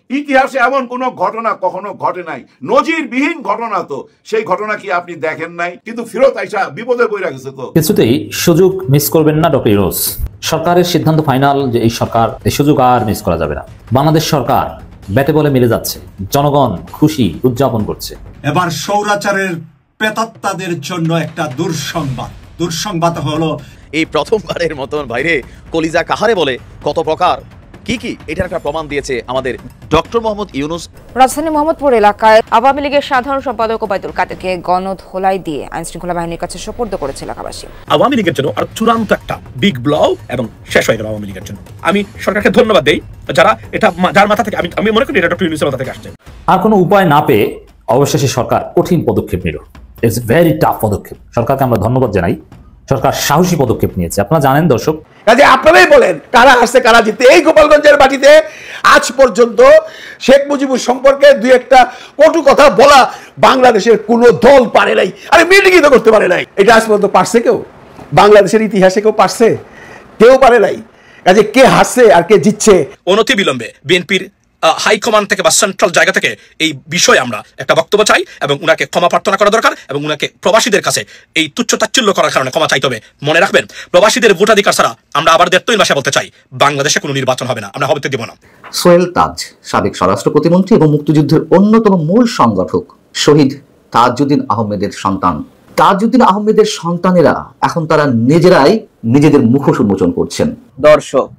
ইতিহাসে এমন কোনো ঘটনা কখনো ঘটে নাই, নজিরবিহীন ঘটনা। তো সেই ঘটনা কি আপনি দেখেন নাই? কিন্তু ফিরত আইসা বিপদে পড়ে গেছে। তো কিছুতেই সুযোগ মিস করবেন না ডক্টর ইউনূস। সরকারের সিদ্ধান্ত ফাইনাল যে এই সরকার, এই সুযোগ আর মিস করা যাবে না। বাংলাদেশ সরকার ব্যাটে বলে মিলে যাচ্ছে, জনগণ খুশি উদযাপন করছে। এবার স্বৈরাচারের প্রেতাত্মাদের জন্য একটা দুঃসংবাদ হলো এই প্রথমবারের মতন বাইরে কলিজা কাহারে বলে কত প্রকার কি এটার একটা প্রমাণ দিয়েছে আমাদের ডক্টর মোহাম্মদ ইউনূস। রাজধানী মোহাম্মদপুর এলাকায় আওয়ামী লীগের সাধারণ সম্পাদক ওবায়দুল কাদেরকে গণধোলাই দিয়ে আইনশৃঙ্খলা বাহিনীর কাছে সোপর্দ করেছে এলাকাবাসী। আওয়ামী লীগের জন্য আর চূড়ান্ত একটা বিগ ব্লো এবং শেষ হয়ে গেল আওয়ামী লীগের জন্য। আমি সরকারকে ধন্যবাদ দেই যারা এটা, যার মাথা থেকে আমি মনে করি এটা ডক্টর ইউনূসের মাথা থেকে আসছে। আর কোনো উপায় না পেয়ে অবশেষে সরকার কঠিন পদক্ষেপ নিল। ইটস ভেরি টাফ পদক্ষেপ। সরকারকে আমরা ধন্যবাদ জানাই, সরকার সাহসী পদক্ষেপ নিয়েছে। আপনারা জানেন দর্শক, কাজে আপনারাই বলেন কারা আসছে কারা জিতে। এই গোপালগঞ্জের মাটিতে আজ পর্যন্ত শেখ মুজিবুর সম্পর্কে দুই একটা কটু কথা বলা বাংলাদেশের কোনো দল পারে নাই। আরে মিটিংই তো করতে পারে নাই। এটা আজ পর্যন্ত পারছে কেউ? বাংলাদেশের ইতিহাসে কেউ পারছে? কেউ পারে নাই। কাজে কে হাসছে আর কে জিতছে? অনতি বিলম্বে বিএনপির হাইকমান্ড থেকে বা সেন্ট্রাল জায়গা থেকে এই বিষয়ে আমরা একটা বক্তব্য চাই এবং উনাকে ক্ষমা প্রার্থনা করা দরকার এবং উনাকে প্রবাসীদের কাছে এই তুচ্ছ তাচ্ছিল্য করার কারণে ক্ষমা চাইতে হবে। মনে রাখবেন, প্রবাসীদের ভোটাধিকার ছাড়া আমরা আবার ৩ মাসে বলতে চাই বাংলাদেশে কোনো নির্বাচন হবে না, আমরা হতে দেব না। সোহেল তাজ, সাবেক স্বরাষ্ট্র প্রতিমন্ত্রী এবং মুক্তিযুদ্ধের অন্যতম মূল সংগঠক, শহীদ তাজউদ্দীন আহমেদের সন্তান। তাজউদ্দীন আহমেদের সন্তানেরা এখন তারা নিজেরাই নিজেদের মুখোশ উন্মোচন করছেন। দর্শক,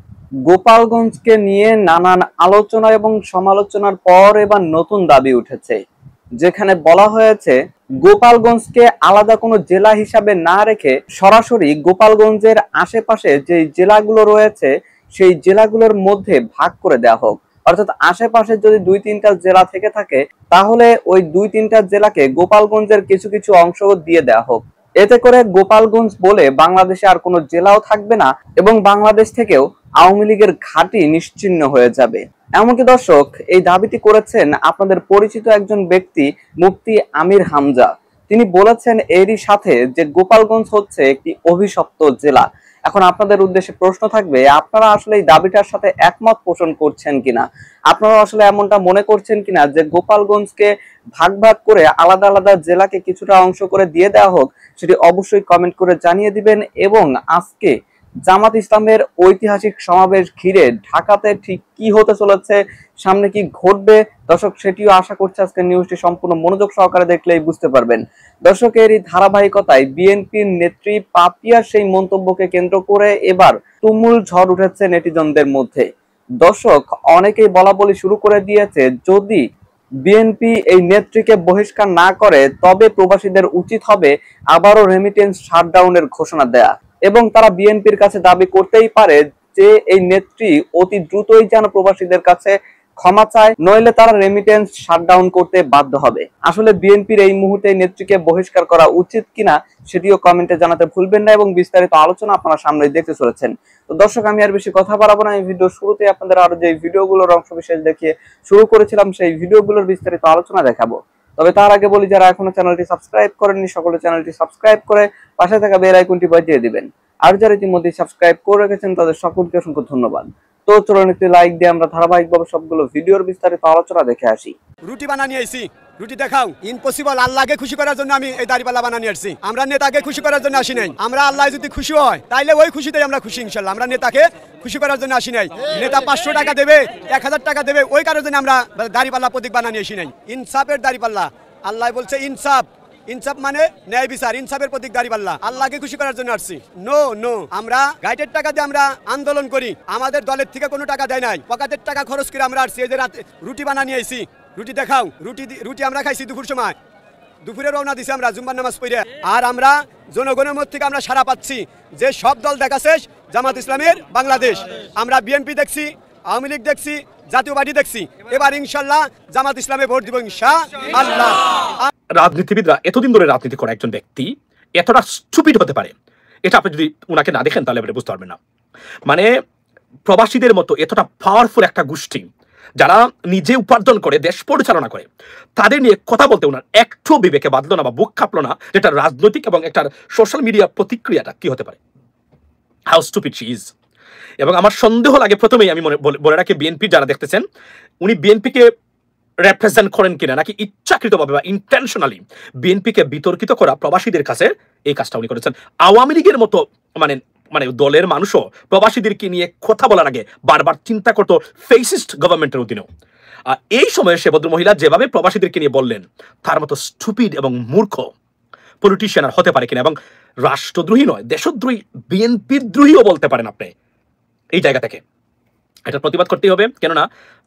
গোপালগঞ্জকে নিয়ে নানান আলোচনা এবং সমালোচনার পর এবার নতুন দাবি উঠেছে, যেখানে বলা হয়েছে গোপালগঞ্জকে আলাদা কোনো জেলা হিসাবে না রেখে সরাসরি গোপালগঞ্জের আশেপাশে যে জেলাগুলো রয়েছে সেই জেলাগুলোর মধ্যে ভাগ করে দেওয়া হোক। অর্থাৎ আশেপাশে যদি ২-৩টা জেলা থেকে থাকে তাহলে ওই ২-৩টা জেলাকে গোপালগঞ্জের কিছু কিছু অংশ দিয়ে দেওয়া হোক। এতে করে গোপালগঞ্জ বলে বাংলাদেশে আর কোনো জেলাও থাকবে না এবং বাংলাদেশ থেকেও আওয়ামী লীগের ঘাঁটি নিশ্চিহ্ন হয়ে যাবে। এমনকি দর্শক, এই দাবিটি করেছেন আপনাদের পরিচিত একজন ব্যক্তি মুফতি আমির হামজা। তিনি বলেছেন এরই সাথে যে গোপালগঞ্জ হচ্ছে একটি অভিশপ্ত জেলা। এখন আপনাদের উদ্দেশ্যে প্রশ্ন থাকবে, আপনারা আসলে এই দাবিটার সাথে একমত পোষণ করছেন কিনা? আপনারা আসলে এমনটা মনে করছেন কিনা যে গোপালগঞ্জকে ভাগ ভাগ করে আলাদা আলাদা জেলাকে কিছুটা অংশ করে দিয়ে দেওয়া হোক? সেটি অবশ্যই কমেন্ট করে জানিয়ে দিবেন। এবং আজকে জামাত ইসলামের ঐতিহাসিক সমাবেশ ঘিরে ঢাকাতে ঠিক কি হতে চলেছে, সামনে কি ঘটবে দর্শক, সেটিও আশা করছি আজকে নিউজটি সম্পূর্ণ মনোযোগ সহকারে দেখলেই বুঝতে পারবেন। দর্শকের এই ধারাবাহিকতায় বিএনপির নেত্রী পাপিয়ার সেই মন্তব্যকে কেন্দ্র করে এবার তুমুল ঝড় উঠেছে নেটিজনদের মধ্যে। দর্শক, অনেকেই বলা বলি শুরু করে দিয়েছে যদি বিএনপি এই নেত্রীকে বহিষ্কার না করে তবে প্রবাসীদের উচিত হবে আবারও রেমিটেন্স শাটডাউনের ঘোষণা দেয়া এবং তারা বিএনপির কাছে দাবি করতেই পারে যে এই নেত্রী অতি দ্রুতই যেন প্রবাসীদের কাছে ক্ষমা চায়, নইলে তারা রেমিটেন্স শাটডাউন করতে বাধ্য হবে। আসলে বিএনপির এই মুহূর্তে নেত্রীকে বহিষ্কার করা উচিত কিনা সেটিও কমেন্টে জানাতে ভুলবেন না এবং বিস্তারিত আলোচনা আপনারা সামনে দেখতে চলেছেন। তো দর্শক, আমি আর বেশি কথা বাড়াবো না। এই ভিডিও শুরুতে আপনাদের আরো যে ভিডিওগুলোর অংশ বিশেষ দেখিয়ে শুরু করেছিলাম সেই ভিডিওগুলোর বিস্তারিত আলোচনা দেখাবো। তবে তার আগে বলি, যারা এখনো চ্যানেলটি সাবস্ক্রাইব করেননি সকলে চ্যানেলটি সাবস্ক্রাইব করে পাশে থাকা বেল আইকনটি বাজিয়ে দিবেন। আর যারা ইতিমধ্যে সাবস্ক্রাইব করে রেখেছেন তাদের সকলকে অসংখ্য ধন্যবাদ। তো চলুন একটি লাইক দিয়ে আমরা ধারাবাহিকভাবে সবগুলো ভিডিওর বিস্তারিত আলোচনা দেখে আসি। রুটি বানানিয়ে আইছি, রুটি দেখাও। ইম্পসিবল, আল্লাহকে খুশি করার জন্য আমি এই দাড়িপাল্লা বানানিয়ে আসছি। আমরা নেতাকে খুশি করার জন্য আসি নাই। আমরা আল্লাহ যদি খুশি হয় তাইলে ওই খুশিতেই আমরা খুশি ইনশাআল্লাহ। আমরা নেতাকে খুশি করার জন্য আসি নাই। নেতা 500 টাকা দেবে, 1000 টাকা দেবে, ওই কারোর জন্য আমরা দাড়িপাল্লা প্রতীক বানানিয়ে আসি নাই। ইনসাফের দাড়িপাল্লা, আল্লাহ বলছে ইনসাফ। ইনসাফ মানে ন্যায় বিচার, ইনসাফের প্রতীক দাড়িপাল্লা। আল্লাহকে খুশি করার জন্য আসছি। নো, আমরা গাইডের টাকা দিয়ে আমরা আন্দোলন করি, আমাদের দলের থেকে কোনো টাকা দেয় নাই, পকেটের টাকা খরচ করে আমরা আসছি। এই যে রাতে রুটি বানানিয়ে আইছি, রুটি দেখাও। রুটি আমরা খাইছি দুপুর সময়, দুপুরে রওনা দিছি আমরা জুম্মার নামাজ পড়ে। আর আমরা জনগণের মধ্যে থেকে আমরা সাড়া পাচ্ছি যে সব দল দেখাছে জামাত ইসলামের বাংলাদেশ। আমরা বিএনপি দেখছি, আওয়ামী লীগ দেখছি, জাতীয় পার্টি দেখছি। এবার ইনশাআল্লাহ জামাত ইসলামে ভোট দিব ইনশাআল্লাহ। রাজনীতিবিদরা এতদিন ধরে রাজনীতি করা একজন ব্যক্তি এতটা স্টুপিড হতে পারে, এটা আপনি যদি উনাকে না দেখেন তাহলে আপনি বুঝতে পারবেন না। মানে প্রবাসীদের মতো এতটা পাওয়ারফুল একটা গোষ্ঠী যারা নিজে উপার্জন করে দেশ পরিচালনা করে, তাদের নিয়ে কথা বলতে ওনার একটু বিবেকে বাঁধলো না বা বুক কাঁপলো না, যেটা রাজনৈতিক এবং একটা সোশ্যাল মিডিয়া প্রতিক্রিয়াটা কি হতে পারে। How stupid she is. এবং আমার সন্দেহ লাগে, প্রথমেই আমি বলে রাখি, বিএনপি যারা দেখতেছেন উনি বিএনপিকে রিপ্রেজেন্ট করেন কিনা, নাকি ইচ্ছাকৃতভাবে বা ইন্টেনশনালি বিএনপিকে বিতর্কিত করা প্রবাসীদের কাছে এই কাজটা উনি করেছেন। আওয়ামী লীগের মতো মানে দলের মানুষও প্রবাসীদেরকে নিয়ে কথা বলার আগে বারবার চিন্তা করতো ফেসিস্ট গভর্নমেন্টের অধীনেও। আর এই সময়ে সে ভদ্রমহিলা যেভাবে প্রবাসীদেরকে নিয়ে বললেন, তার মতো স্টুপিড এবং মূর্খ পলিটিশিয়ান আর হতে পারে কিনা। এবং রাষ্ট্রদ্রোহী নয়, দেশদ্রোহী, বিএনপির দ্রোহীও বলতে পারেন আপনি এই জায়গা থেকে। এটা প্রতিবাদ করতেই হবে, কেননা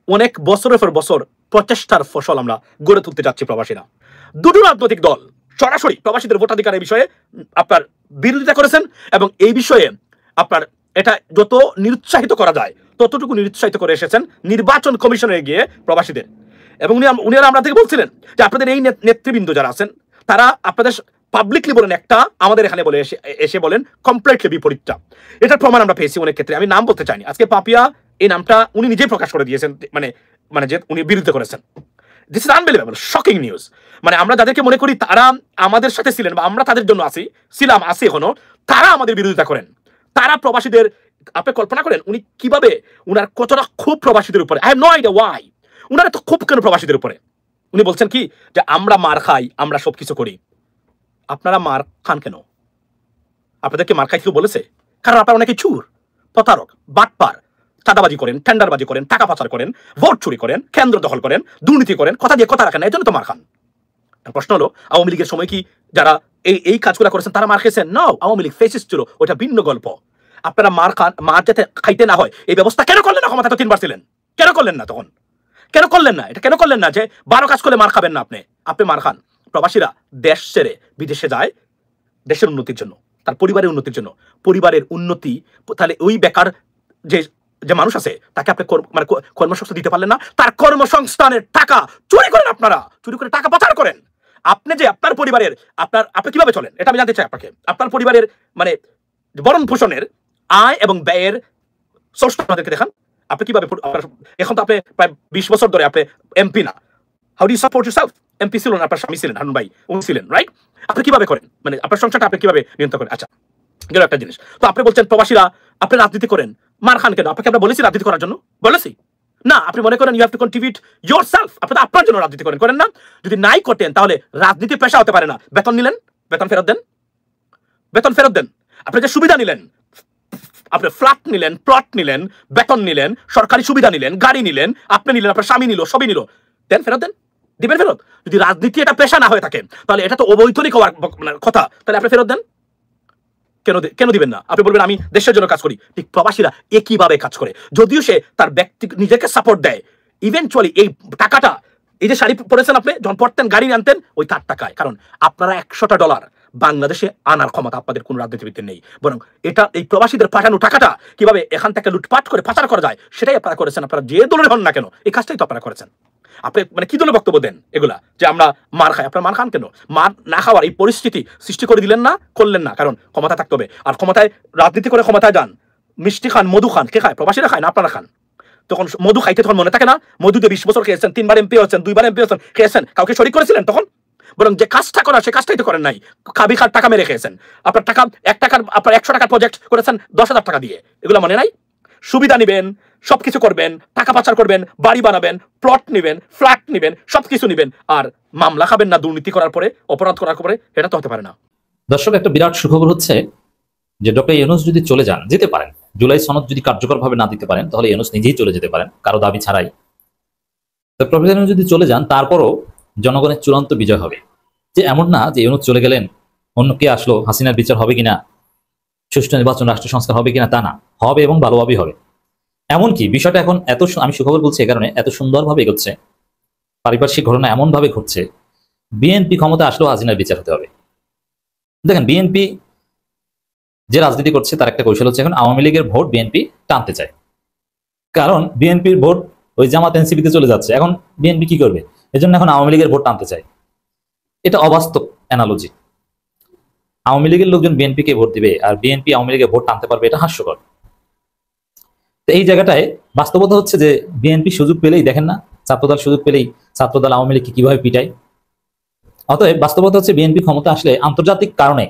অনেক বছরের পর বছর প্রচেষ্টার ফসল আমরা গড়ে তুলতে যাচ্ছি প্রবাসীরা। দুটো রাজনৈতিক দল সরাসরি প্রবাসীদের ভোটাধিকারের বিষয়ে আপনার বিরোধিতা করেছেন, এবং এই বিষয়ে আপনার এটা যত নিরুৎসাহিত করা যায় ততটুকু নিরুৎসাহিত করে এসেছেন নির্বাচন কমিশনে গিয়ে প্রবাসীদের। এবং উনি আমরা থেকে বলছিলেন যে আপনাদের এই নেতৃবৃন্দ যারা আছেন তারা আপনাদের পাবলিকলি বলেন একটা, আমাদের এখানে বলে এসে বলেন কমপ্লিটলি বিপরীতটা। এটার প্রমাণ আমরা পেয়েছি অনেক ক্ষেত্রে। আমি নাম বলতে চাইনি, আজকে পাপিয়া এই নামটা উনি নিজেই প্রকাশ করে দিয়েছেন, মানে যে উনি বিরুদ্ধে করেছেন। This is unbelievable, shocking news. মানে আমরা যাদেরকে মনে করি তারা আমাদের সাথে ছিলেন বা আমরা তাদের জন্য আছি এখনো, তারা আমাদের বিরোধিতা করেন। তারা প্রবাসীদের, আপনি কল্পনা করেন উনি কিভাবে, উনার কতটা খুব প্রবাসীদের উপরে। I have no idea why উনার এত খুব কেন প্রবাসীদের উপরে। উনি বলছেন কি যে আমরা মার খাই, আমরা সবকিছু করি। আপনারা মার খান কেন? আপনাদেরকে মার খাই কেউ বলেছে? কারণ আপনারা অনেকে চুর, প্রতারক, বাটপার, চাঁদাবাজি করেন, টেন্ডারবাজি করেন, টাকা পাচার করেন, ভোট চুরি করেন, কেন্দ্র দখল করেন, দুর্নীতি করেন, কথা দিয়ে কথা রাখেন, এই জন্য তো মার খান। প্রশ্ন হলো আওয়ামী লীগের সময় কি যারা এই কাজগুলো করেছেন তারা মার খেয়েছেন? নাও, আওয়ামী লীগ ফেসিস্ট ছিল, ওটা ভিন্ন গল্প। আপনারা মার যাতে খাইতে না হয় এই ব্যবস্থা কেন করলেন না? ক্ষমতা তো 3 বার ছিলেন, কেন করলেন না তখন? কেন করলেন না? এটা কেন করলেন না যে 12 কাজ করলে মার খাবেন না? আপনি মার খান। প্রবাসীরা দেশ ছেড়ে বিদেশে যায় দেশের উন্নতির জন্য, তার পরিবারের উন্নতির জন্য। পরিবারের উন্নতি, তাহলে ওই বেকার যে মানুষ আছে তাকে আপনি কর্মসংস্থান দিতে পারলেন না, তার কর্মসংস্থানের টাকা চুরি করেন, আপনারা চুরি করে টাকা পাচার করেন। আপনি যে আপনার পরিবারের আপনি কিভাবে চলেন এটা আমি জানতে চাই আপনাকে। আপনার পরিবারের মানে ভরণ পোষণের আয় এবং ব্যয়ের সোর্সটা আমাদেরকে দেখান। আপনি কিভাবে, এখন তো আপনি প্রায় 20 বছর ধরে আপনি এমপি না, how do you support yourself? MP ছিলেন, আপনার স্বামী ছিলেন, হারুন ভাই উনি ছিলেন, রাইট? আপনি কিভাবে করেন, মানে আপনার সংসারটা আপনি কিভাবে নিয়ন্ত্রণ করেন? আচ্ছা, গেল একটা জিনিস। তো আপনি বলছেন প্রবাসীরা আপনি রাজনীতি করেন, মার খান কেন? আপনাকে আমরা বলেছি রাজনীতি করার জন্য? বলেছি না। আপনি মনে করেন you have to contribute yourself, আপনি তো আপনার জন্য রাজনীতি করেন না? যদি নাই করতেন তাহলে রাজনীতি পেশা হতে পারে না। বেতন নিলেন, বেতন ফেরত দেন, বেতন ফেরত দেন। আপনি যে সুবিধা নিলেন, আপনি ফ্ল্যাট নিলেন, প্লট নিলেন, বেতন নিলেন, সরকারি সুবিধা নিলেন, গাড়ি নিলেন, আপনি নিলেন, আপনার স্বামী নিল, সবই নিল, দেন, ফেরত দেন, দিবেন ফেরত। যদি রাজনীতি এটা পেশা না হয়ে থাকে তাহলে এটা তো অবৈতনিক হওয়ার কথা, তাহলে আপনি ফেরত দেন। কেন দিবেন না? আপনি বলবেন আমি দেশের জন্য কাজ করি। ঠিক প্রবাসীরা একইভাবে কাজ করে, যদিও সে তার ব্যক্তি নিজেকে সাপোর্ট দেয়। ইভেনচুয়ালি এই টাকাটা, এই যে শাড়ি পরেছেন আপনি, যখন পড়তেন, গাড়ি আনতেন, ওই তার টাকায়। কারণ আপনারা $100 বাংলাদেশে আনার ক্ষমতা আপনাদের কোন রাজনীতিবিদদের নেই, বরং এটা এই প্রবাসীদের পাঠানো টাকাটা কিভাবে এখান থেকে লুটপাট করে পাচার করা যায় সেটাই আপনারা করেছেন। আপনারা যে দলের হন না কেন এই কাজটাই তো আপনারা করেছেন। আপনি মানে কি দলে বক্তব্য দেন এগুলা যে আমরা মার খাই? আপনারা মার খান কেন? মার না খাওয়ার এই পরিস্থিতি সৃষ্টি করে দিলেন না, করলেন না, কারণ ক্ষমতা থাকতে হবে। আর ক্ষমতায় রাজনীতি করে ক্ষমতায় যান, মিষ্টি খান, মধু খান, কে খায়? প্রবাসীরা খায় না, আপনারা খান। তখন মধু খাইতে তখন মনে থাকে না? মধুতে 20 বছর খেয়েছেন, 3 বার এমপি হয়েছেন, 2 বার এমপি হয়েছেন, খেয়েছেন, কাউকে শরিক করেছিলেন তখন? বরং যে কাজটা করা সে কাজটাই তো করেন নাই, খাবি খার টাকা মেরে খেয়েছেন। আপনার টাকা আপনার 100 টাকার প্রজেক্ট করেছেন 10,000 টাকা দিয়ে, এগুলো মনে নাই? সুবিধা নিবেন, সবকিছু করবেন, টাকা পাচার করবেন, বাড়ি বানাবেন, প্লট নিবেন, ফ্ল্যাট নিবেন, সবকিছু নিবেন, আর মামলা খাবেন না দুর্নীতি করার পরে, অপরাধ করার পরে? এটা তো হতে পারে না। দর্শক, একটা বিরাট সুখবর হচ্ছে যে ডক্টর ইউনূস যদি চলে যান, যেতে পারেন, জুলাই সনদ যদি কার্যকরভাবে না দিতে পারেন তাহলে ইউনূস নিজেই চলে যেতে পারেন কারো দাবি ছাড়াই। তো প্রফেসর ইউনূস যদি চলে যান তারপরও জনগণের চূড়ান্ত বিজয় হবে। যে এমন না যে ইউনূস চলে গেলেন অন্য কে আসলো, হাসিনার বিচার হবে কিনা, সুষ্ঠু নির্বাচন, রাষ্ট্র সংস্কার হবে কিনা, তা না, হবে এবং ভালোভাবেই হবে। এমনকি বিষয়টা এখন এত, আমি সুখবর বলছি এ কারণে, এত সুন্দরভাবে এগোচ্ছে, পারিপার্শ্বিক ঘটনা এমনভাবে ঘটছে, বিএনপি ক্ষমতা আসলেও হাসিনার বিচার হতে হবে। দেখেন, বিএনপি যে রাজনীতি করছে তার একটা কৌশল হচ্ছে এখন আওয়ামী লীগের ভোট বিএনপি টানতে চায়, কারণ বিএনপির ভোট ওই জামাত এনসিপিতে চলে যাচ্ছে। এখন বিএনপি কি করবে? এজন্য এখন আওয়ামী লীগের ভোট টানতে চায়। এটা অবাস্তব অ্যানালজি। আওয়ামী লীগের লোকজন বিএনপিকে ভোট দিবে আর বিএনপি আওয়ামী লীগের ভোট টানতে পারবে, এটা হাস্যকর। তো এই জায়গাটায় বাস্তবতা হচ্ছে যে বিএনপি সুযোগ পেলেই, দেখেন না, ছাত্রদল সুযোগ পেলেই ছাত্রদল আওয়ামী লীগকে কিভাবে পিটায়। অতএব বাস্তবতা হচ্ছে বিএনপি ক্ষমতা আসলে আন্তর্জাতিক কারণে,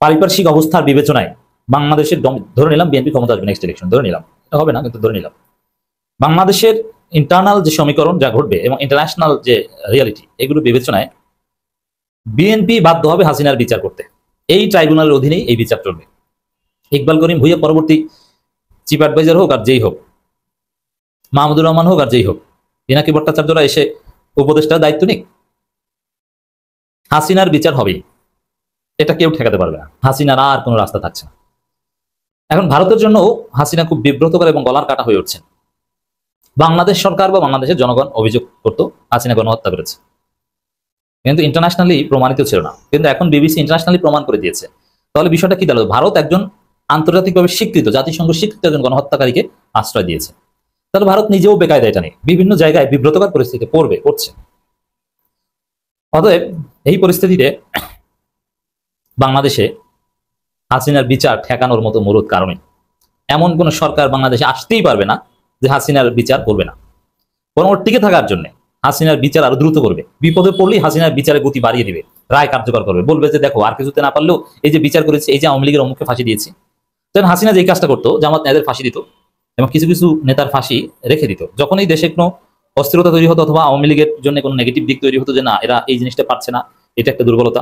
পারিপার্শ্বিক অবস্থার বিবেচনায় বাংলাদেশের, ধরে নিলাম বিএনপি ক্ষমতা আসবে নেক্সট ইলেকশন, ধরে নিলাম, এটা হবে না কিন্তু ধরে নিলাম, বাংলাদেশের ইন্টারনাল যে সমীকরণ যা ঘটবে এবং ইন্টারন্যাশনাল যে রিয়ালিটি, এগুলো বিবেচনায় বিএনপি বাধ্য হবে হাসিনার বিচার করতে। এই ট্রাইব্যুনালের অধীনেই এই বিচার চলবে। ইকবাল করিম ভুইয়া পরবর্তী চিফ অ্যাডভাইজার হোক আর যেই হোক, মাহমুদুর রহমান হোক আর যেই হোক, পিনাকি ভট্টাচার্যরা এসে উপদেষ্টার দায়িত্ব নিক, হাসিনার বিচার হবেই, এটা কেউ ঠেকাতে পারবে না। হাসিনার আর কোনো রাস্তা থাকছে না। এখন ভারতের জন্য হাসিনা খুব বিব্রতকর এবং গলার কাটা হয়ে উঠছেন। বাংলাদেশ সরকার বা বাংলাদেশের জনগণ অভিযোগ করতো হাসিনা গণহত্যা করেছে, কিন্তু ইন্টারন্যাশনালি প্রমাণিত ছিল না। কিন্তু এখন বিবিসি ইন্টারন্যাশনালি প্রমাণ করে দিয়েছে। তাহলে বিষয়টা কি দাঁড়ালো? ভারত একজন আন্তর্জাতিকভাবে স্বীকৃত, জাতিসংঘ স্বীকৃত একজন গণহত্যাকারীকে আশ্রয় দিয়েছে। তাহলে ভারত নিজেও বেকায়দা এটা নেই, বিভিন্ন জায়গায় বিব্রতকর পরিস্থিতি পড়ছে। অতএব এই পরিস্থিতিতে বাংলাদেশে হাসিনার বিচার ঠেকানোর মতো মূলত কারণে এমন কোন সরকার বাংলাদেশে আসতেই পারবে না যে হাসিনার বিচার করবে না। বরং ওর টিকে থাকার জন্য হাসিনার বিচার আরো দ্রুত করবে। বিপদে পড়লেই হাসিনার বিচারে গতি বাড়িয়ে দিবে, রায় কার্যকর করবে, বলবে যে দেখো আর কিছুতে না পারলেও এই যে বিচার করেছে, এই যে আওয়ামী লীগের অমুককে ফাঁসি দিয়েছি। তখন হাসিনা যে কাজটা করতো, জামাত নেতাদের ফাঁসি দিত এবং কিছু কিছু নেতার ফাঁসি রেখে দিত। যখন এই দেশে কোনো অস্থিরতা তৈরি হতো অথবা আওয়ামী লীগের জন্য কোনো নেগেটিভ দিক তৈরি হতো যে না এরা এই জিনিসটা পারছে না, এটা একটা দুর্বলতা,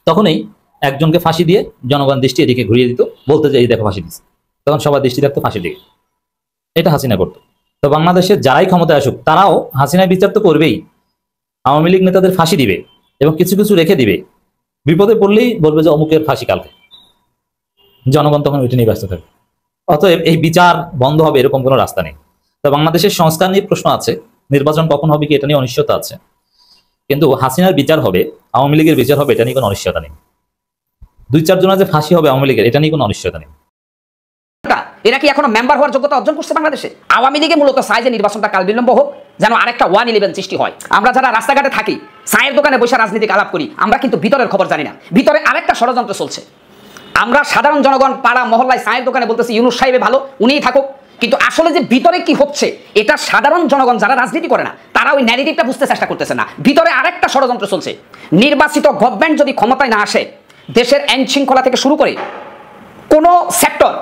তখনই একজনকে ফাঁসি দিয়ে জনগণ দৃষ্টি এদিকে ঘুরিয়ে দিত, বলতে যে এই দেখো ফাঁসি দিচ্ছে, তখন সবার দৃষ্টি থাকতো ফাঁসির দিকে। এটা হাসিনা করতো। তো বাংলাদেশের যারাই ক্ষমতায় আসুক তারাও হাসিনার বিচার তো করবেই, আওয়ামী লীগ নেতাদের ফাঁসি দিবে এবং কিছু কিছু রেখে দিবে। বিপদে পড়লেই বলবে যে অমুকের ফাঁসি কালকে, জনগণ তখন ওইটা নিয়ে ব্যস্ত থাকবে। অতএব এই বিচার বন্ধ হবে এরকম কোনো রাস্তা নেই। তো বাংলাদেশের সংস্কার নিয়ে প্রশ্ন আছে, নির্বাচন কখন হবে কি এটা নিয়ে অনিশ্চয়তা আছে, কিন্তু হাসিনার বিচার হবে, আওয়ামী লীগের বিচার হবে, এটা নিয়ে কোনো অনিশ্চয়তা নেই। 2-4 জনের যে ফাঁসি হবে আওয়ামী লীগের, এটা নিয়ে কোনো অনিশ্চয়তা নেই। এরা কি এখনো মেম্বার হওয়ার যোগ্যতা অর্জন করছে বাংলাদেশে? আওয়ামী লীগে মূলত চায় যে নির্বাচনটা কাল বিলম্ব হোক, যেন আরেকটা 1-11 সৃষ্টি হয়। আমরা যারা রাস্তাঘাটে থাকি, চায়ের দোকানে বসে রাজনীতিক আলাপ করি, আমরা কিন্তু ভিতরের খবর জানি না, ভিতরে আরেকটা ষড়যন্ত্র চলছে। আমরা সাধারণ জনগণ পাড়া মহল্লায় চায়ের দোকানে বলতেছি ইউনূস সাহেবে ভালো, উনিই থাকুক, কিন্তু আসলে যে ভিতরে কি হচ্ছে এটা সাধারণ জনগণ যারা রাজনীতি করে না তারা ওই ন্যারেটিভটা বুঝতে চেষ্টা করতেছে না। ভিতরে আরেকটা ষড়যন্ত্র চলছে। নির্বাচিত গভর্নমেন্ট যদি ক্ষমতায় না আসে, দেশের আইন শৃঙ্খলা থেকে শুরু করে কোনো সেক্টর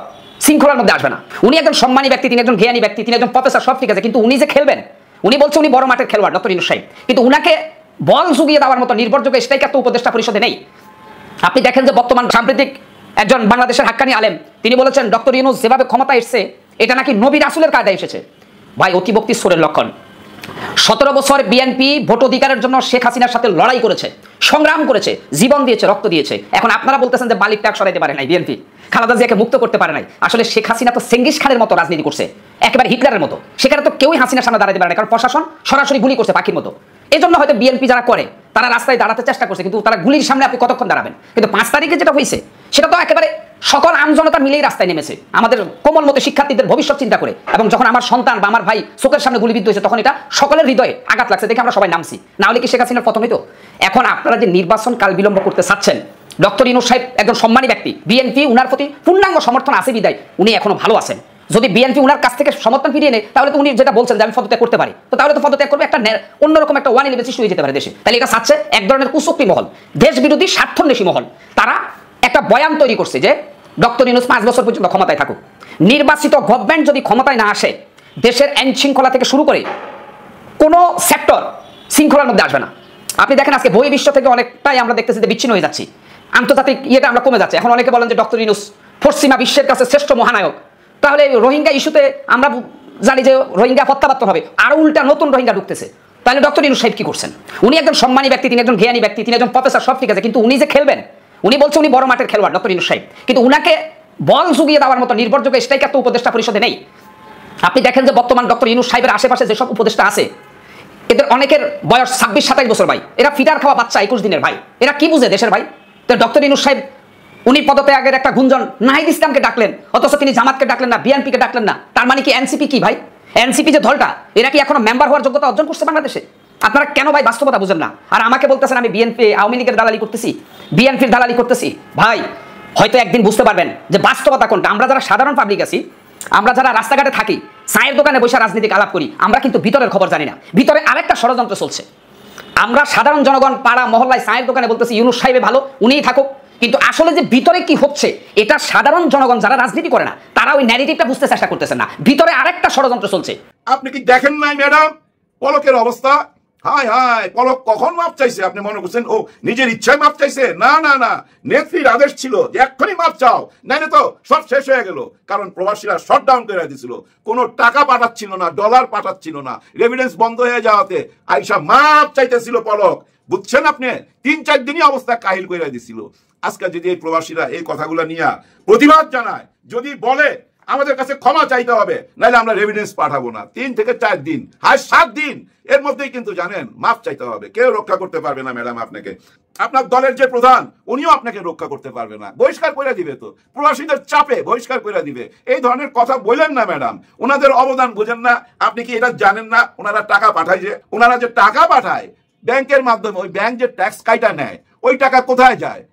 শৃঙ্খলার মধ্যে আসবে না। উনি একজন সম্মানী ব্যক্তি, তিনি একজন জ্ঞানী ব্যক্তি, তিনি একজন প্রফেসর, সব ঠিক আছে, কিন্তু উনি যে খেলবেন, উনি বলছে উনি বড় মাঠের খেলোয়াড় ডক্টর ইউনূস সাহেব, কিন্তু উনাকে বল জুগিয়ে দেওয়ার মতো নির্ভরযোগ্য স্ট্রাইকার তো উপদেষ্টা পরিষদে নেই। আপনি দেখেন যে বর্তমান সাম্প্রতিক একজন বাংলাদেশের হাক্কানি আলেম তিনি বলেছেন ডক্টর ইউনূস যেভাবে ক্ষমতা এসেছে এটা নাকি নবী রাসূলের কায়দায় এসেছে। ভাই অতিভক্তি সুরের লক্ষণ। 17 বছর বিএনপি ভোট অধিকারের জন্য শেখ হাসিনার সাথে লড়াই করেছে, সংগ্রাম করেছে, জীবন দিয়েছে, রক্ত দিয়েছে। এখন আপনারা বলতেছেন যে বালির ট্যাগ সরাইতে পারে নাই বিএনপি, খালেদা জিয়াকে মুক্ত করতে পারে নাই। আসলে শেখ হাসিনা তো চেঙ্গিস খানের মতো রাজনীতি করছে, একেবারে হিটলারের মতো। সেখানে তো কেউই হাসিনার সামনে দাঁড়াতে পারে না, কারণ প্রশাসন সরাসরি গুলি করছে পাখির মতো। এই জন্য হয়তো বিএনপি যারা করে তারা রাস্তায় দাঁড়াতে চেষ্টা করছে, কিন্তু তারা গুলির সামনে আপনি কতক্ষণ দাঁড়াবেন? কিন্তু 5 তারিখে যেটা হয়েছে সেটা তো একেবারে সকল আমজনতা মিলেই রাস্তায় নেমেছে, আমাদের কোমল মতো শিক্ষার্থীদের ভবিষ্যৎ চিন্তা করে। এবং যখন আমার সন্তান বা আমার ভাই চোখের সামনে গুলিবিদ্ধ হয়েছে তখন এটা সকলের হৃদয়ে আঘাত লাগছে, দেখে আমরা সবাই নামছি। না হলে কি শেখ হাসিনার পতন হইতো? এখন আপনারা যে নির্বাচন কাল বিলম্ব করতে চাচ্ছেন, ডক্টর ইউনূস সাহেব একজন সম্মানী ব্যক্তি, বিএনপি উনার প্রতি পূর্ণাঙ্গ সমর্থন আছে বিদায় উনি এখনো ভালো আছেন। যদি বিএনপি উনার কাছ থেকে সমর্থন ফিরিয়ে নেয় তাহলে তো উনি যেটা বলছেন যে আমি পদত্যাগ করতে পারি, তো তাহলে তো পদত্যাগ করবে, একটা অন্যরকম একটা 1-11 সৃষ্টি হয়ে যেতে পারে দেশে। তাহলে এটা চাচ্ছে এক ধরনের কুচক্রী মহল, দেশ বিরোধী স্বার্থন্বেষী মহল, তারা একটা বয়ান তৈরি করছে যে ডক্টর ইউনূস 5 বছর পর্যন্ত ক্ষমতায় থাকুক। নির্বাচিত গভর্নমেন্ট যদি ক্ষমতায় না আসে, দেশের আইন শৃঙ্খলা থেকে শুরু করে কোনো সেক্টর শৃঙ্খলার মধ্যে আসবে না। আপনি দেখেন আজকে বহির্বিশ্ব থেকে অনেকটাই আমরা দেখতেছি যে বিচ্ছিন্ন হয়ে যাচ্ছি, আন্তর্জাতিক ইয়েটা আমরা কমে যাচ্ছে। এখন অনেকে বলেন যে ডক্টর ইউনূস পশ্চিমা বিশ্বের কাছে শ্রেষ্ঠ মহানায়ক, তাহলে রোহিঙ্গা ইস্যুতে আমরা জানি যে রোহিঙ্গা প্রত্যাবর্তন হবে, আরো উল্টা নতুন রোহিঙ্গা ঢুকতেছে। তাহলে ডক্টর ইউনূস সাহেব কি করছেন? উনি একজন সম্মানী ব্যক্তি, তিনি একজন জ্ঞানী ব্যক্তি, তিনি একজন প্রফেসর, সব ঠিক আছে, কিন্তু উনি যে খেলবেন, উনি বলছে উনি বড় মাঠের খেলোয়াড় ডক্টর ইউনূস সাহেব, কিন্তু উনাকে বল জুগিয়ে দেওয়ার মতো নির্ভরযোগ্য স্ট্রাইকার তো উপদেষ্টা পরিষদে নেই। আপনি দেখেন যে বর্তমান ডক্টর ইউনূস সাহেবের আশেপাশে যেসব উপদেষ্টা আছে এদের অনেকের বয়স 26-27 বছর ভাই, এরা ফিটার খাওয়া বাচ্চা 21 দিনের ভাই, এরা কি বুঝে দেশের ভাই? তো ডক্টর ইউনূস সাহেব উনি পদত্যাগের একটা গুঞ্জন, নাহিদ ইসলামকে ডাকলেন অথচ তিনি জামাতকে ডাকলেন না, বিএনপিকে ডাকলেন না। তার মানে কি এনসিপি কি ভাই? এনসিপি যে দলটা, এরা কি এখনো মেম্বার হওয়ার যোগ্যতা অর্জন করছে বাংলাদেশে? আপনারা কেন ভাই বাস্তবতা বুঝেন না? আর আমাকে বলতেছেন আমি বিএনপি আওয়ামী লীগের দালালি করতেছি, বিএনপির দালালি করতেছি। ভাই হয়তো একদিন বুঝতে পারবেন যে বাস্তবতা কোনটা। আমরা যারা সাধারণ পাবলিক আছি, আমরা যারা রাস্তাঘাটে থাকি, চায়ের দোকানে বসে রাজনীতিক আলাপ করি, আমরা কিন্তু ভিতরের খবর জানি না, ভিতরে আরেকটা ষড়যন্ত্র চলছে। আমরা সাধারণ জনগণ পাড়া মহল্লায় চায়ের দোকানে বলতেছি ইউনূস সাহেবে ভালো, উনিই থাকুক, কিন্তু আসলে যে ভিতরে কি হচ্ছে এটা সাধারণ জনগণ যারা রাজনীতি করে না তারা ওই ন্যারেটিভটা বুঝতে চেষ্টা করতেছেন না, ভিতরে আরেকটা ষড়যন্ত্র চলছে। আপনি কি দেখেন নাই ম্যাডাম পলকের অবস্থা? হায় হায়, পলক কখন মাপ চাইছে? আপনি মনে করছেন ও নিজের ইচ্ছায় মাপ চাইছে? না না না, নেত্রীর আদেশ ছিল যে এক্ষুনি মাপ চাও, নাইলে তো সব শেষ হয়ে গেল। কারণ প্রবাসীরা শটডাউন করে দিয়েছিল, কোনো টাকা পাঠাচ্ছিল না, ডলার পাঠাচ্ছিল না, রেমিটেন্স বন্ধ হয়ে যাওয়াতে আইসা মাপ চাইতেছিল পলক। বুঝছেন আপনি? 3-4 দিনই অবস্থা কাহিল করে দিছিল। আজকে যদি এই প্রবাসীরা এই কথাগুলো নিয়ে প্রতিবাদ জানায়, যদি বলে আমাদের কাছে ক্ষমা চাইতে হবে, নাহলে আমরা রেভিডেন্স পাঠাবো না, 3 থেকে 4 দিন, আর 7 দিন এর মধ্যেই কিন্তু জানেন মাফ চাইতে হবে। কেউ রক্ষা করতে পারবে না ম্যাডাম আপনাকে। আপনার দলের যে প্রধান উনিও আপনাকে রক্ষা করতে পারবে না, বহিষ্কার করে দিবে। তো প্রবাসীদের চাপে বহিষ্কার করে দিবে। এই ধরনের কথা বললেন না ম্যাডাম, ওনাদের অবদান বুঝেন না? আপনি কি এটা জানেন না ওনারা টাকা পাঠায়? যে ওনারা যে টাকা পাঠায় ব্যাংকের মাধ্যমে, ওই ব্যাংক যে ট্যাক্স কাইটা নেয়, ওই টাকা কোথায় যায়?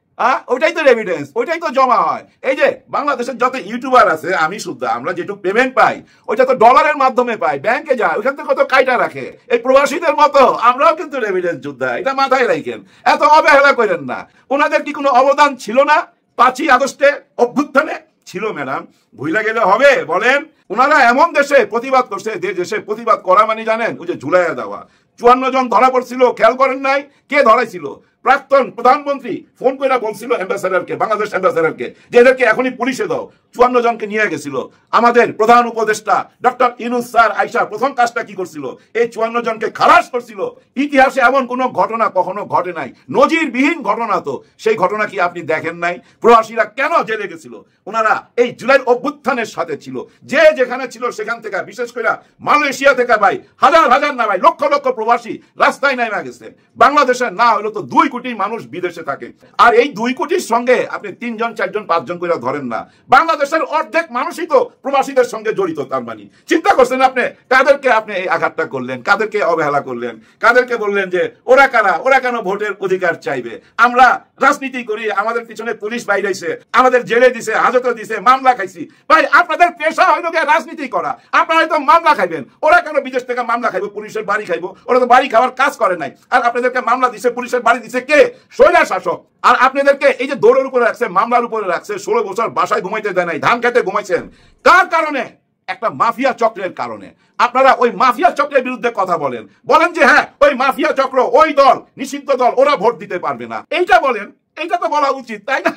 ওইটাই তো এভিডেন্স, ওইটাই তো জমা হয়। এই যে বাংলাদেশের যত ইউটিউবার আছে, আমি শুদ্ধ, আমরা যেটুকু পেমেন্ট পাই ওইটা তো ডলারের মাধ্যমে পাই, ব্যাংকে যায়, ওইখান থেকে কত কাইটা রাখে। এই প্রবাসীদের মতো আমরাও কিন্তু রেভিডেন্স যোদ্ধা, এটা মাথায় রাখেন, এত অবহেলা করেন না। ওনাদের কি কোনো অবদান ছিল না 5ই আগস্টে অভ্যুত্থানে? ছিল ম্যাডাম, ভুলে গেলে হবে বলেন? ওনারা এমন দেশে প্রতিবাদ করছে, যে দেশে প্রতিবাদ করা মানে জানেন, ওই যে ঝুলাইয়া দেওয়া। 54 জন ধরা পড়ছিল, খেয়াল করেন নাই? কে ধরাইছিল? প্রাক্তন প্রধানমন্ত্রী ফোন করে বলছিল অ্যাম্বাসেডারকে, বাংলাদেশ অ্যাম্বাসেডারকে, যে এদেরকে এখনই পুলিশে দাও। 54 জনকে নিয়ে গেছিল। আমাদের প্রধান উপদেষ্টা ডক্টর ইউনূস স্যার আইসা প্রথম কাজটা কি করছিল? এই 54 জনকে খালাস করছিল। ইতিহাসে এমন কোন ঘটনা কখনো ঘটে নাই, নজিরবিহীন ঘটনা। তো সেই ঘটনা কি আপনি দেখেন নাই? প্রবাসীরা কেন জেলে গেছিল? ওনারা এই জুলাই অভ্যুত্থানের সাথে ছিল, যে যেখানে ছিল সেখান থেকে, বিশেষ করে মালয়েশিয়া থেকে ভাই হাজার হাজার না ভাই লক্ষ লক্ষ প্রবাসী রাস্তায় নেমে গেছে। বাংলাদেশের না হলো তো 2 কোটি মানুষ বিদেশে থাকে, আর এই 2 কোটির সঙ্গে আপনি 3 জন 4 জন 5 জন করে ধরেন না, বাংলাদেশের অর্ধেক মানুষই তো প্রবাসীদের সঙ্গে জড়িত। তার মানে চিন্তা করছেন আপনি কাদেরকে আপনি এই আঘাতটা করলেন, কাদেরকে অবহেলা করলেন, কাদেরকে বললেন যে ওরা কারা, ওরা কেন ভোটের অধিকার চাইবে? আমরা রাজনীতি করি, আমাদের পিছনে পুলিশ বাইরেছে, আমাদের জেলে দিছে, হাজতে দিছে, মামলা খাইছি। ভাই আপনাদের পেশা হইল গিয়ে রাজনীতি করা, আপনারা তো মামলা খাইবেন। ওরা কেন বিদেশ থেকে মামলা খাইবো, পুলিশের বাড়ি খাইবো? ওরা তো বাড়ি খাওয়ার কাজ করে নাই। আর আপনাদেরকে মামলা দিছে, পুলিশের বাড়ি দিছে কে? স্বৈরাচার শাসক। আর আপনাদেরকে এই যে দৌড়ের উপরে রাখছে, মামলার উপরে রাখছে, 16 বছর বাসায় ঘুমাইতে দেয় নাই, ধান খেতে ঘুমাইছেন। কার কারণে? একটা মাফিয়া চক্রের কারণে। আপনারা ওই মাফিয়া চক্রের বিরুদ্ধে কথা বলেন, বলেন যে হ্যাঁ ওই মাফিয়া চক্র, ওই দল নিষিদ্ধ দল, ওরা ভোট দিতে পারবে না, এইটা বলেন। এইটা তো বলা উচিত, তাই না?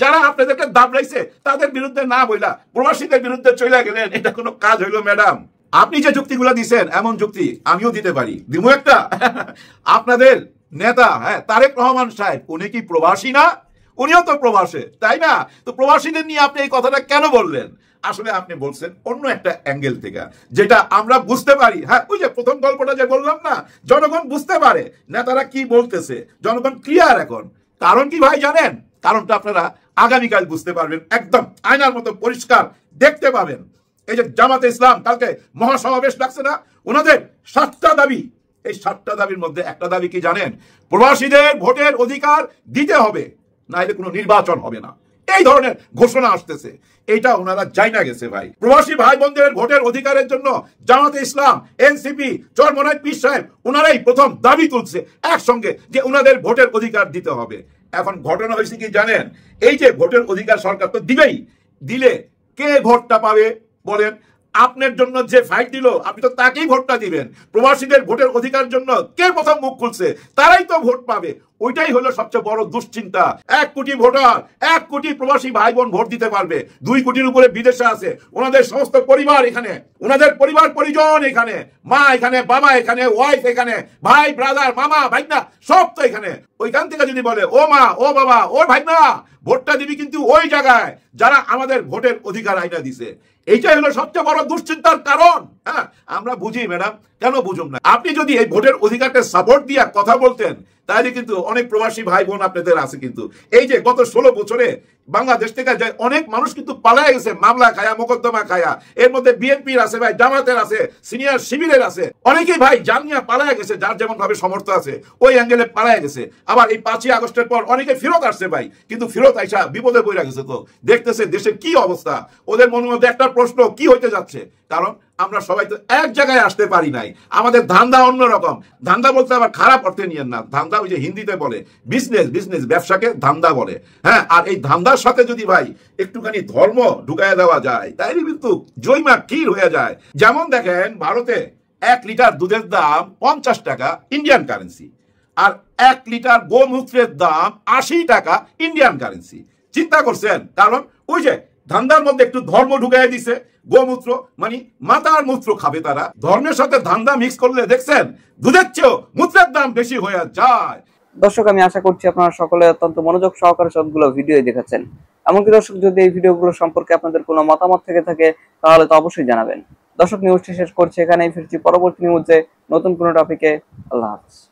যারা আপনাদেরকে দাবড়াইছে তাদের বিরুদ্ধে না বইলা প্রবাসীদের বিরুদ্ধে চলে গেলেন, এটা কোনো কাজ হইল ম্যাডাম? আপনি যে যুক্তিগুলো দিচ্ছেন এমন যুক্তি আমিও দিতে পারি, দিমু একটা। আপনাদের নেতা তারেক রহমান সাহেব, উনি কি প্রবাসী না? উনিও তো প্রবাসে, তাই না? তো প্রবাসীদের নিয়ে আপনি এই কথাটা কেন বললেন? আসলে আপনি বলছেন অন্য একটা অ্যাঙ্গেল থেকে, যেটা আমরা বুঝতে পারি। হ্যাঁ, ওই যে প্রথম গল্পটা যে বললাম না, জনগণ বুঝতে পারে নেতারা কি বলতেছে, জনগণ ক্লিয়ার এখন। কারণ কি ভাই জানেন? কারণটা আপনারা আগামীকাল বুঝতে পারবেন, একদম আয়নার মতো পরিষ্কার দেখতে পাবেন। এই যে জামাতে ইসলাম কালকে মহাসমাবেশ ডাকছে না, ওনাদের 7টা দাবি। এই 7টা দাবির মধ্যে একটা দাবি কি জানেন? প্রবাসীদের ভোটের অধিকার দিতে হবে, নাইলে কোনো নির্বাচন হবে না। এই ধরনের ঘোষণা আসতেছে, এইটা ওনারা জানা গেছে ভাই। প্রবাসী ভাই বোনদের ভোটের অধিকারের জন্য জামাতে ইসলাম, এনসিপি, চরমনাই পীর সাহেব ওনারাই প্রথম দাবি তুলছে একসঙ্গে, যে ওনাদের ভোটের অধিকার দিতে হবে। এখন ঘটনা হয়েছে কি জানেন? এই যে ভোটের অধিকার সরকার তো দিবেই, দিলে কে ভোটটা পাবে বলেন? আপনার জন্য যে ফাইট দিল, আপনি তো তাকেই ভোটটা দিবেন। প্রবাসীদের ভোটের অধিকার জন্য কে প্রথম মুখ খুলছে, তারাই তো ভোট পাবে। ওইটাই হলো সবচেয়ে বড় দুশ্চিন্তা। 1 কোটি ভোটার, 1 কোটি প্রবাসী ভাই বোন ভোট দিতে পারবে। 2 কোটির উপরে বিদেশে আছে, ওনাদের সমস্ত পরিবার এখানে, ওনাদের পরিবার পরিজন এখানে, মা এখানে, বাবা এখানে, ওয়াইফ এখানে, ভাই ব্রাদার, মামা ভাইনা সব তো এখানে। ওইখান থেকে যদি বলে ও মা, ও বাবা, ও ভাইনা, ভোটটা দিবি কিন্তু ওই জায়গায় যারা আমাদের ভোটের অধিকার আইনা দিছে। এইটাই হলো সবচেয়ে বড় দুশ্চিন্তার কারণ। হ্যাঁ, আমরা বুঝি ম্যাডাম, কেন বুঝুন না? আপনি যদি এই ভোটের অধিকারকে সাপোর্ট দিয়া কথা বলতেন, তাহলে কিন্তু অনেক প্রবাসী ভাই বোন আপনাদের আছে। কিন্তু এই যে গত 16 বছরে বাংলাদেশ থেকে যায় অনেক মানুষ কিন্তু পালায় গেছে, মামলা খায়া, মোকদ্দমা খায়া। এর মধ্যে বিএনপির আছে ভাই, জামাতের আছে, সিনিয়র শিবিরের আছে, অনেকেই ভাই জান নিয়ে পালায় গেছে, যার যেমন ভাবে সমর্থ আছে ওই অ্যাঙ্গেলে পালায় গেছে। আবার এই 5ই আগস্টের পর অনেকে ফেরত আসছে ভাই, কিন্তু ফেরত আইসা বিপদে পড়ে গেছে। তো দেখতেছে দেশের কি অবস্থা, ওদের মনের মধ্যে একটা প্রশ্ন, কি হইতে যাচ্ছে? কারণ আমরা সবাই তো এক জায়গায় আসতে পারি নাই, আমাদের ধান্দা অন্যরকম। ধান্দা বলতে আবার খারাপ অর্থে নিয়েন না, ধান্দা ওই যে হিন্দিতে বলে বিজনেস, বিজনেস ব্যবসাকে ধান্দা বলে। হ্যাঁ, আর এই ধান্দা এটার সাথে যদি ভাই একটুখানি ধর্ম ঢুকাইয়া দেওয়া যায় তাইলে কিন্তু জৈমা ক্ষীর হয়ে যায়। যেমন দেখেন ভারতে 1 লিটার দুধের দাম 50 টাকা ইন্ডিয়ান কারেন্সি, আর 1 লিটার গোমূত্রের দাম 80 টাকা ইন্ডিয়ান কারেন্সি। চিন্তা করছেন? কারণ ওই যে ধান্দার মধ্যে একটু ধর্ম ঢুকাই দিছে। গোমূত্র মানে মাতার মূত্র খাবে তারা, ধর্মের সাথে ধান্দা মিক্স করলে দেখছেন দুধের চেয়েও মূত্রের দাম বেশি হয়ে যায়। দর্শক, আমি আশা করছি আপনারা সকলে অত্যন্ত মনোযোগ সহকারে সবগুলো ভিডিও দেখেছেন। এমনকি দর্শক, যদি এই ভিডিওগুলো সম্পর্কে আপনাদের কোনো মতামত থেকে থাকে তাহলে তো অবশ্যই জানাবেন। দর্শক, নিউজটি শেষ করছি এখানেই, ফিরছি পরবর্তী নিউজে নতুন কোনো টপিকে। আল্লাহ হাফেজ।